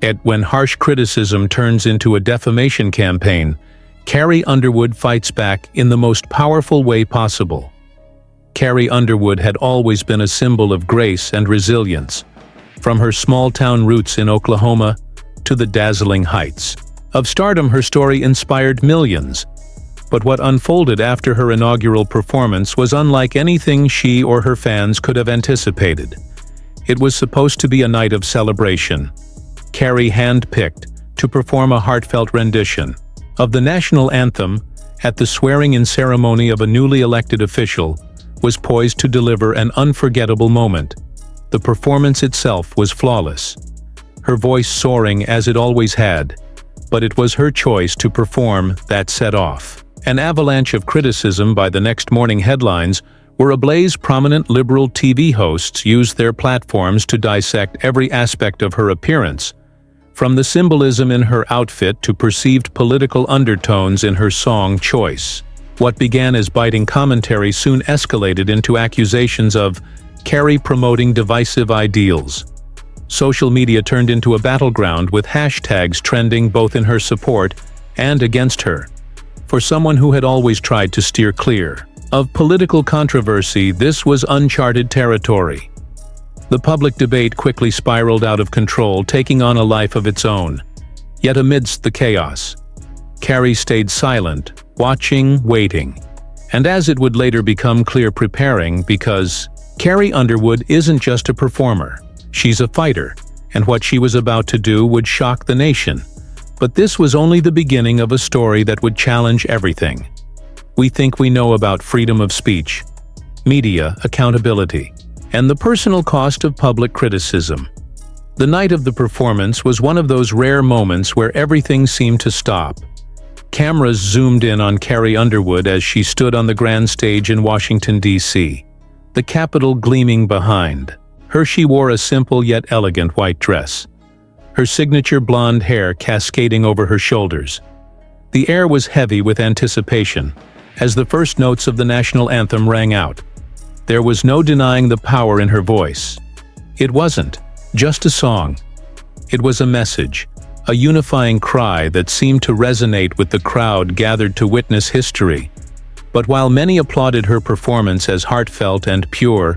Yet when harsh criticism turns into a defamation campaign, Carrie Underwood fights back in the most powerful way possible. Carrie Underwood had always been a symbol of grace and resilience, from her small-town roots in Oklahoma to the dazzling heights of stardom. Her story inspired millions. But what unfolded after her inaugural performance was unlike anything she or her fans could have anticipated. It was supposed to be a night of celebration. Carrie handpicked to perform a heartfelt rendition of the national anthem at the swearing-in ceremony of a newly elected official was poised to deliver an unforgettable moment. The performance itself was flawless, her voice soaring as it always had, but it was her choice to perform that set off an avalanche of criticism. By the next morning headlines were ablaze. Prominent liberal TV hosts used their platforms to dissect every aspect of her appearance, from the symbolism in her outfit to perceived political undertones in her song choice. What began as biting commentary soon escalated into accusations of Carrie promoting divisive ideals. Social media turned into a battleground with hashtags trending both in her support and against her. For someone who had always tried to steer clear of political controversy, this was uncharted territory. The public debate quickly spiraled out of control, taking on a life of its own. Yet amidst the chaos, Carrie stayed silent, watching, waiting, and as it would later become clear, preparing, because Carrie Underwood isn't just a performer, she's a fighter, and what she was about to do would shock the nation. But this was only the beginning of a story that would challenge everything we think we know about freedom of speech, media accountability, and the personal cost of public criticism. The night of the performance was one of those rare moments where everything seemed to stop. Cameras zoomed in on Carrie Underwood as she stood on the grand stage in Washington, D.C., the Capitol gleaming behind her. She wore a simple yet elegant white dress, her signature blonde hair cascading over her shoulders. The air was heavy with anticipation as the first notes of the national anthem rang out. There was no denying the power in her voice. It wasn't just a song. It was a message, a unifying cry that seemed to resonate with the crowd gathered to witness history. But while many applauded her performance as heartfelt and pure,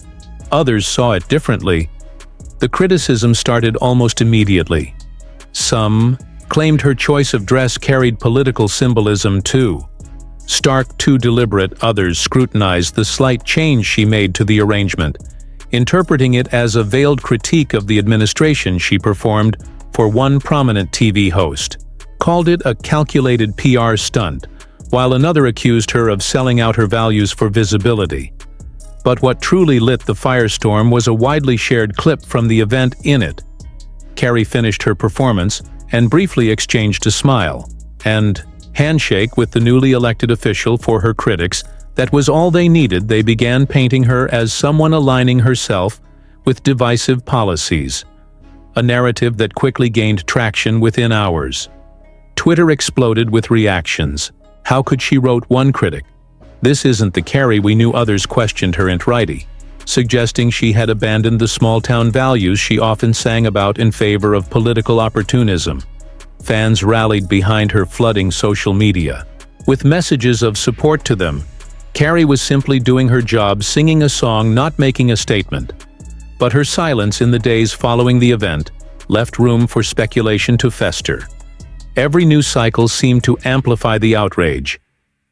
others saw it differently. The criticism started almost immediately. Some claimed her choice of dress carried political symbolism too stark, too deliberate. Others scrutinized the slight change she made to the arrangement, interpreting it as a veiled critique of the administration she performed for. One prominent TV host called it a calculated PR stunt, while another accused her of selling out her values for visibility. But what truly lit the firestorm was a widely shared clip from the event. In it, Carrie finished her performance and briefly exchanged a smile and handshake with the newly elected official. For her critics, that was all they needed. They began painting her as someone aligning herself with divisive policies, a narrative that quickly gained traction within hours. Twitter exploded with reactions. How could she? Wrote one critic. This isn't the Carrie we knew. Others questioned her intrigue, suggesting she had abandoned the small-town values she often sang about in favor of political opportunism. Fans rallied behind her, flooding social media with messages of support to them. Carrie was simply doing her job, singing a song, not making a statement. But her silence in the days following the event left room for speculation to fester. Every news cycle seemed to amplify the outrage.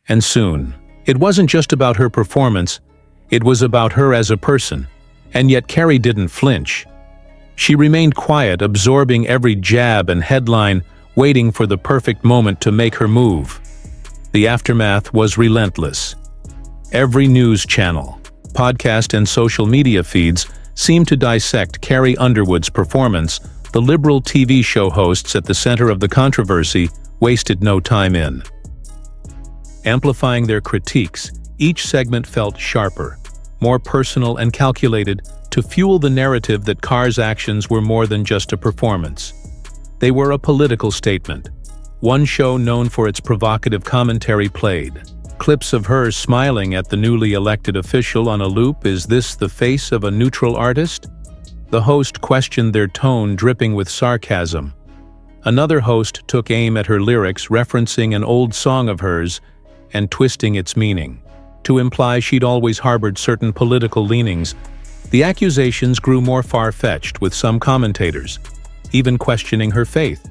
And soon, it wasn't just about her performance, it was about her as a person. And yet Carrie didn't flinch. She remained quiet, absorbing every jab and headline, waiting for the perfect moment to make her move. The aftermath was relentless. Every news channel, podcast, and social media feeds seemed to dissect Carrie Underwood's performance. The liberal TV show hosts at the center of the controversy wasted no time in amplifying their critiques. Each segment felt sharper, more personal, and calculated to fuel the narrative that Carrie's actions were more than just a performance. They were a political statement. One show known for its provocative commentary played clips of her smiling at the newly elected official on a loop. Is this the face of a neutral artist? The host questioned their tone, dripping with sarcasm, Another host took aim at her lyrics, referencing an old song of hers and twisting its meaning to imply she'd always harbored certain political leanings. The accusations grew more far-fetched, with some commentators even questioning her faith,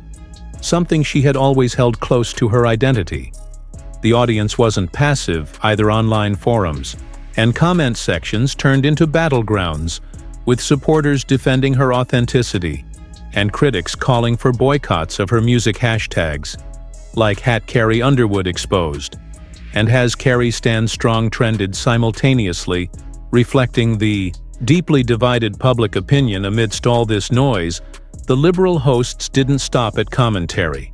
something she had always held close to her identity. The audience wasn't passive either. Online forums and comment sections turned into battlegrounds, with supporters defending her authenticity and critics calling for boycotts of her music. Hashtags like #Carrie Underwood exposed and #Carrie Stands Strong trended simultaneously, reflecting the deeply divided public opinion. Amidst all this noise, the liberal hosts didn't stop at commentary.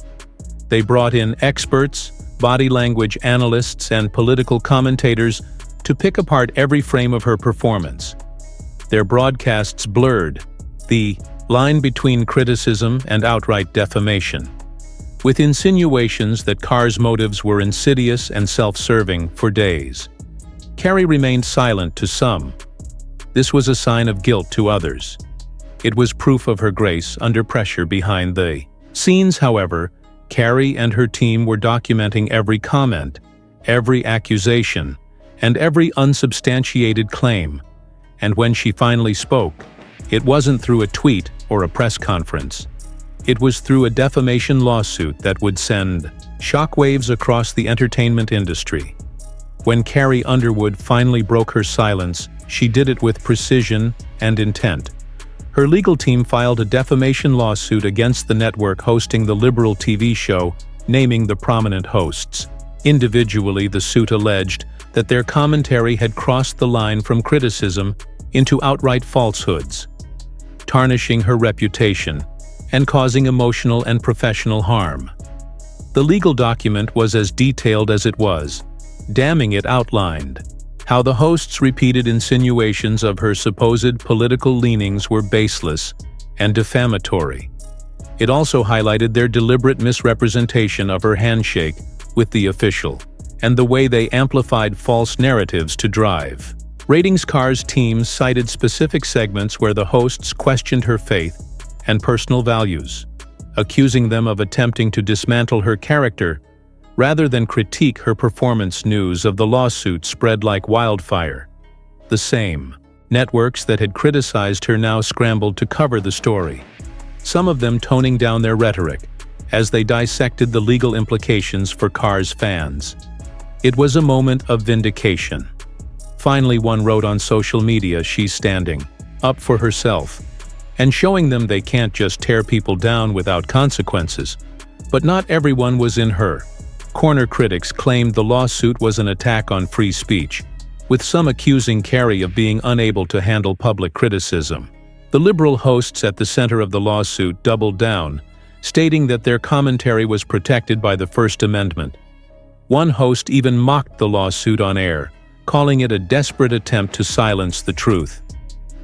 They brought in experts, body language analysts, and political commentators to pick apart every frame of her performance. Their broadcasts blurred the line between criticism and outright defamation, with insinuations that Carr's motives were insidious and self-serving for days. Carrie remained silent to some. This was a sign of guilt to others. It was proof of her grace under pressure. Behind the scenes, however, Carrie and her team were documenting every comment, every accusation, and every unsubstantiated claim. And when she finally spoke, it wasn't through a tweet or a press conference. It was through a defamation lawsuit that would send shockwaves across the entertainment industry. When Carrie Underwood finally broke her silence, she did it with precision and intent. Her legal team filed a defamation lawsuit against the network hosting the liberal TV show, naming the prominent hosts. Individually, the suit alleged that their commentary had crossed the line from criticism into outright falsehoods, tarnishing her reputation and causing emotional and professional harm. The legal document was as detailed as it was damning. It outlined how the hosts' repeated insinuations of her supposed political leanings were baseless and defamatory. It also highlighted their deliberate misrepresentation of her handshake with the official and the way they amplified false narratives to drive ratings. Carr's team cited specific segments where the hosts questioned her faith and personal values, accusing them of attempting to dismantle her character rather than critique her performance. News of the lawsuit spread like wildfire. The same networks that had criticized her now scrambled to cover the story, some of them toning down their rhetoric as they dissected the legal implications for Carr's fans. It was a moment of vindication. Finally, one wrote on social media, she's standing up for herself and showing them they can't just tear people down without consequences. But not everyone was in her corner. Critics claimed the lawsuit was an attack on free speech, with some accusing Carrie of being unable to handle public criticism. The liberal hosts at the center of the lawsuit doubled down, stating that their commentary was protected by the First Amendment. One host even mocked the lawsuit on air, calling it a desperate attempt to silence the truth.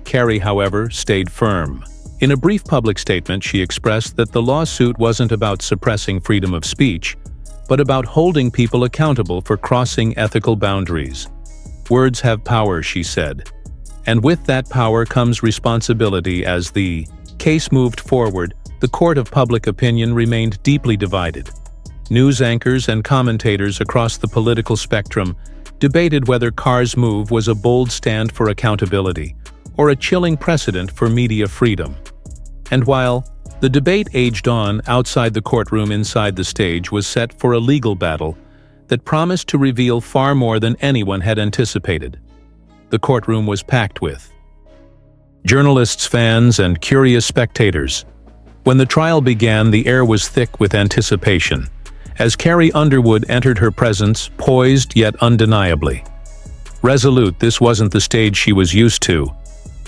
Carrie, however, stayed firm. In a brief public statement, she expressed that the lawsuit wasn't about suppressing freedom of speech, but about holding people accountable for crossing ethical boundaries. Words have power, she said, and with that power comes responsibility. As the case moved forward, the court of public opinion remained deeply divided. News anchors and commentators across the political spectrum debated whether Carr's move was a bold stand for accountability or a chilling precedent for media freedom. And while the debate aged on, outside the courtroom, inside the stage was set for a legal battle that promised to reveal far more than anyone had anticipated. The courtroom was packed with journalists, fans, and curious spectators. When the trial began, the air was thick with anticipation, as Carrie Underwood entered her presence, poised yet undeniably resolute. This wasn't the stage she was used to,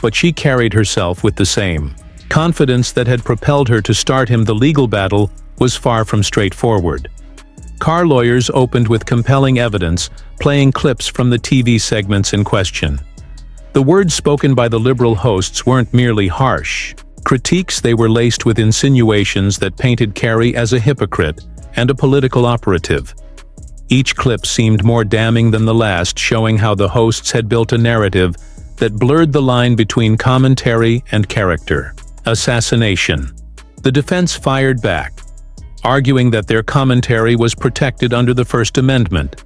but she carried herself with the same confidence that had propelled her to start him. The legal battle was far from straightforward. Carr lawyers opened with compelling evidence, playing clips from the TV segments in question. The words spoken by the liberal hosts weren't merely harsh critiques, they were laced with insinuations that painted Carrie as a hypocrite and a political operative. Each clip seemed more damning than the last, showing how the hosts had built a narrative that blurred the line between commentary and character. Assassination. The defense fired back, arguing that their commentary was protected under the First Amendment.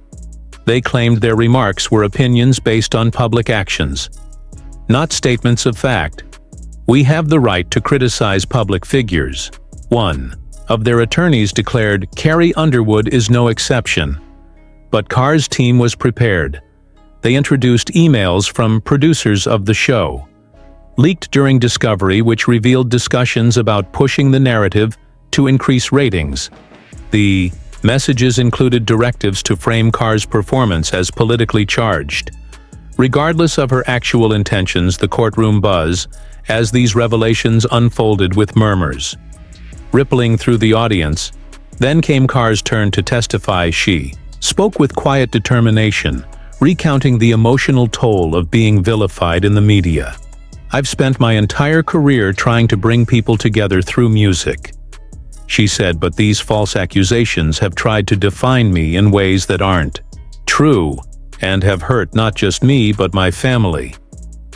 They claimed their remarks were opinions based on public actions, not statements of fact. We have the right to criticize public figures. One of their attorneys declared Carrie Underwood is no exception. But Carr's team was prepared. They introduced emails from producers of the show, leaked during discovery, which revealed discussions about pushing the narrative to increase ratings. The messages included directives to frame Carr's performance as politically charged. Regardless of her actual intentions, the courtroom buzz as these revelations unfolded with murmurs rippling through the audience. Then came Carr's turn to testify. She spoke with quiet determination, recounting the emotional toll of being vilified in the media. "I've spent my entire career trying to bring people together through music," she said, "but these false accusations have tried to define me in ways that aren't true and have hurt not just me but my family."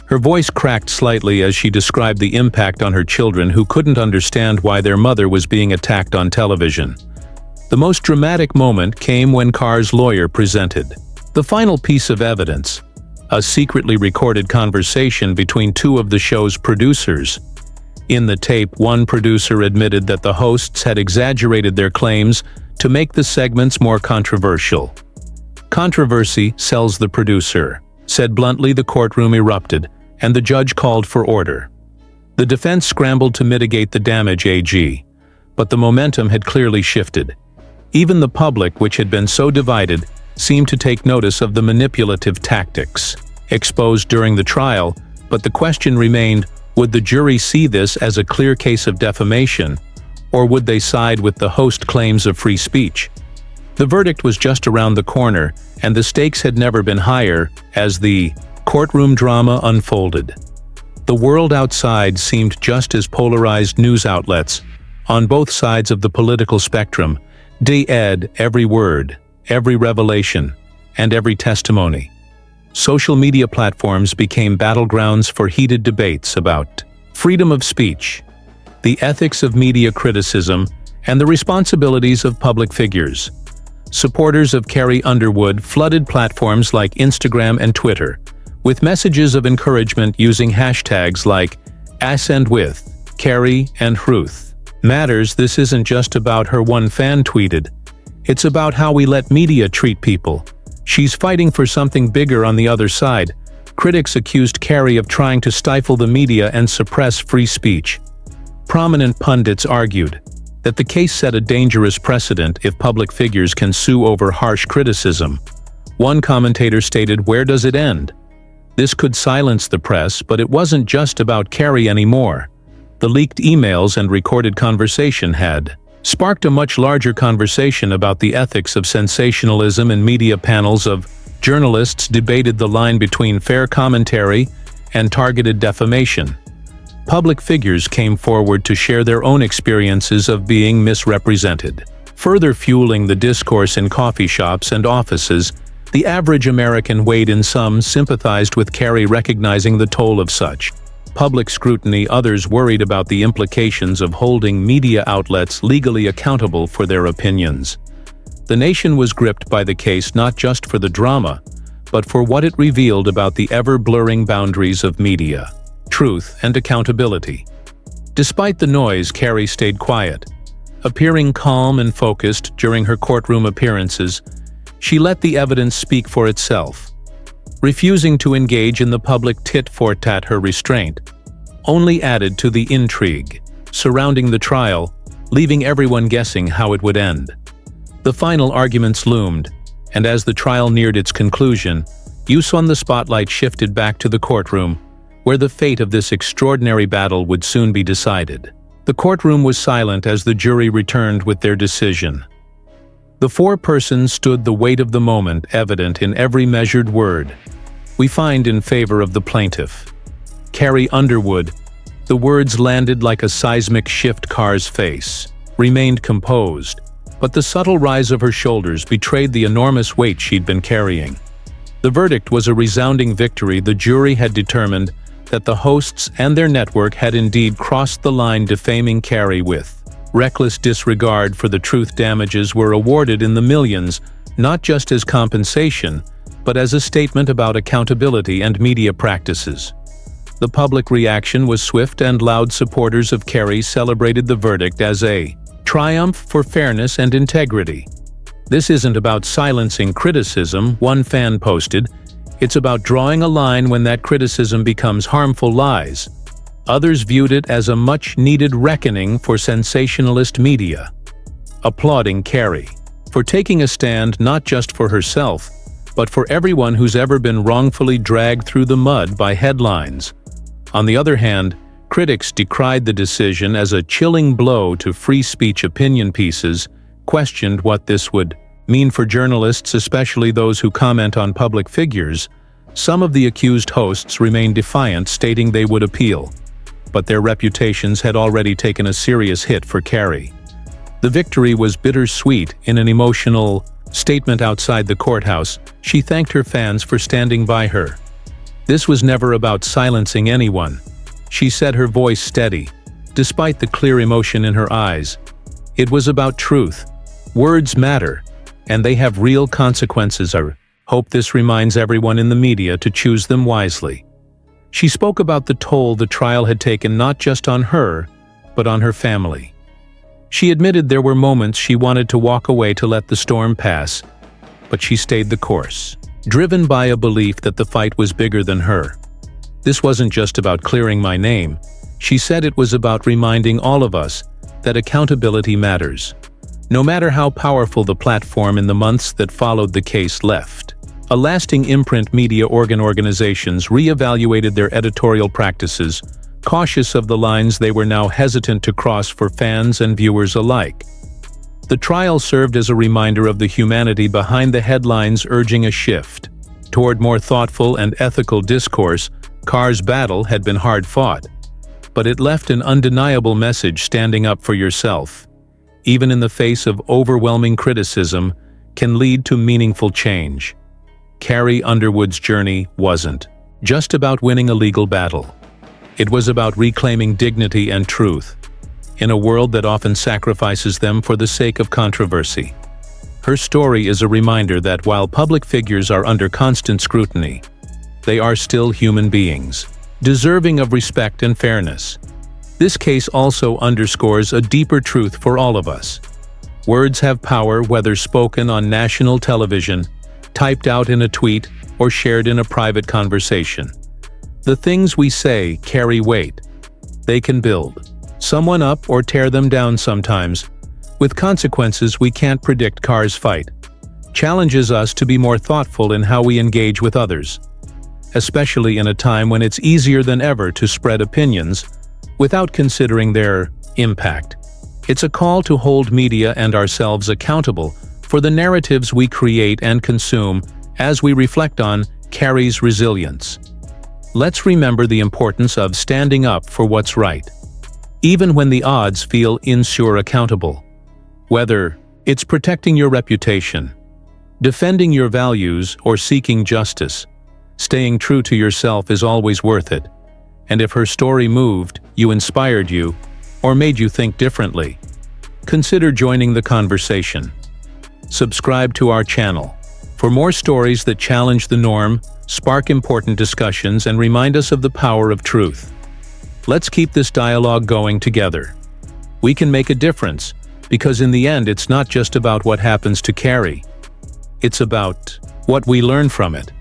Her voice cracked slightly as she described the impact on her children, who couldn't understand why their mother was being attacked on television. The most dramatic moment came when Carr's lawyer presented the final piece of evidence, a secretly recorded conversation between two of the show's producers. In the tape, one producer admitted that the hosts had exaggerated their claims to make the segments more controversial. "Controversy sells the producer," said bluntly. The courtroom erupted, and the judge called for order. The defense scrambled to mitigate the damage, but the momentum had clearly shifted. Even the public, which had been so divided, seemed to take notice of the manipulative tactics exposed during the trial, but the question remained, would the jury see this as a clear case of defamation, or would they side with the host claims of free speech? The verdict was just around the corner, and the stakes had never been higher as the courtroom drama unfolded. The world outside seemed just as polarized. News outlets on both sides of the political spectrum de-ed every word, every revelation, and every testimony. Social media platforms became battlegrounds for heated debates about freedom of speech, the ethics of media criticism, and the responsibilities of public figures. Supporters of Carrie Underwood flooded platforms like Instagram and Twitter with messages of encouragement using hashtags like #AscendWith, Carrie and Ruth Matters. "This isn't just about her," one fan tweeted. "It's about how we let media treat people. She's fighting for something bigger on the other side." Critics accused Carrie of trying to stifle the media and suppress free speech. Prominent pundits argued that the case set a dangerous precedent if public figures can sue over harsh criticism. One commentator stated, "Where does it end?" This could silence the press, but it wasn't just about Carrie anymore. The leaked emails and recorded conversation had sparked a much larger conversation about the ethics of sensationalism, and media panels of journalists debated the line between fair commentary and targeted defamation. Public figures came forward to share their own experiences of being misrepresented. Further fueling the discourse in coffee shops and offices, the average American weighed in. Some sympathized with Carrie, recognizing the toll of such public scrutiny. Others worried about the implications of holding media outlets legally accountable for their opinions. The nation was gripped by the case not just for the drama, but for what it revealed about the ever-blurring boundaries of media, truth, and accountability. Despite the noise, Carrie stayed quiet. Appearing calm and focused during her courtroom appearances, she let the evidence speak for itself, refusing to engage in the public tit-for-tat. Her restraint only added to the intrigue surrounding the trial, leaving everyone guessing how it would end. The final arguments loomed, and as the trial neared its conclusion, the spotlight shifted back to the courtroom, where the fate of this extraordinary battle would soon be decided. The courtroom was silent as the jury returned with their decision. The four persons stood the weight of the moment, evident in every measured word. "We find in favor of the plaintiff, Carrie Underwood." The words landed like a seismic shift. Carr's face remained composed, but the subtle rise of her shoulders betrayed the enormous weight she'd been carrying. The verdict was a resounding victory. The jury had determined that the hosts and their network had indeed crossed the line, defaming Carrie with reckless disregard for the truth damages were awarded in the millions, not just as compensation, but as a statement about accountability and media practices. The public reaction was swift, and loud supporters of Carrie celebrated the verdict as a triumph for fairness and integrity. "This isn't about silencing criticism," one fan posted. "It's about drawing a line when that criticism becomes harmful lies." Others viewed it as a much-needed reckoning for sensationalist media, applauding Carrie for taking a stand not just for herself, but for everyone who's ever been wrongfully dragged through the mud by headlines. On the other hand, critics decried the decision as a chilling blow to free speech opinion pieces, questioned what this would mean for journalists, especially those who comment on public figures. Some of the accused hosts remained defiant, stating they would appeal, but their reputations had already taken a serious hit for Carrie. The victory was bittersweet. In an emotional statement outside the courthouse, she thanked her fans for standing by her. "This was never about silencing anyone," she said, her voice steady, despite the clear emotion in her eyes. "It was about truth. Words matter, and they have real consequences. I hope this reminds everyone in the media to choose them wisely." She spoke about the toll the trial had taken not just on her, but on her family. She admitted there were moments she wanted to walk away to let the storm pass, but she stayed the course, driven by a belief that the fight was bigger than her. "This wasn't just about clearing my name," she said. "It was about reminding all of us that accountability matters, no matter how powerful the platform." In the months that followed, the case left a lasting imprint. Media organizations re-evaluated their editorial practices, cautious of the lines they were now hesitant to cross for fans and viewers alike. The trial served as a reminder of the humanity behind the headlines, urging a shift toward more thoughtful and ethical discourse. Carr's battle had been hard-fought, but it left an undeniable message: standing up for yourself, even in the face of overwhelming criticism, can lead to meaningful change. Carrie Underwood's journey wasn't just about winning a legal battle. It was about reclaiming dignity and truth, in a world that often sacrifices them for the sake of controversy. Her story is a reminder that while public figures are under constant scrutiny, they are still human beings, deserving of respect and fairness. This case also underscores a deeper truth for all of us. Words have power, whether spoken on national television, typed out in a tweet, or shared in a private conversation. The things we say carry weight. They can build someone up or tear them down, sometimes with consequences we can't predict. Carr's fight challenges us to be more thoughtful in how we engage with others, especially in a time when it's easier than ever to spread opinions without considering their impact. It's a call to hold media and ourselves accountable for the narratives we create and consume. As we reflect on Carrie's resilience, let's remember the importance of standing up for what's right, even when the odds feel insure. Accountable, whether it's protecting your reputation, defending your values, or seeking justice, staying true to yourself is always worth it. And if her story moved you, inspired you, or made you think differently, consider joining the conversation. Subscribe to our channel for more stories that challenge the norm, spark important discussions, and remind us of the power of truth. Let's keep this dialogue going together. We can make a difference, because in the end it's not just about what happens to Carrie. It's about what we learn from it.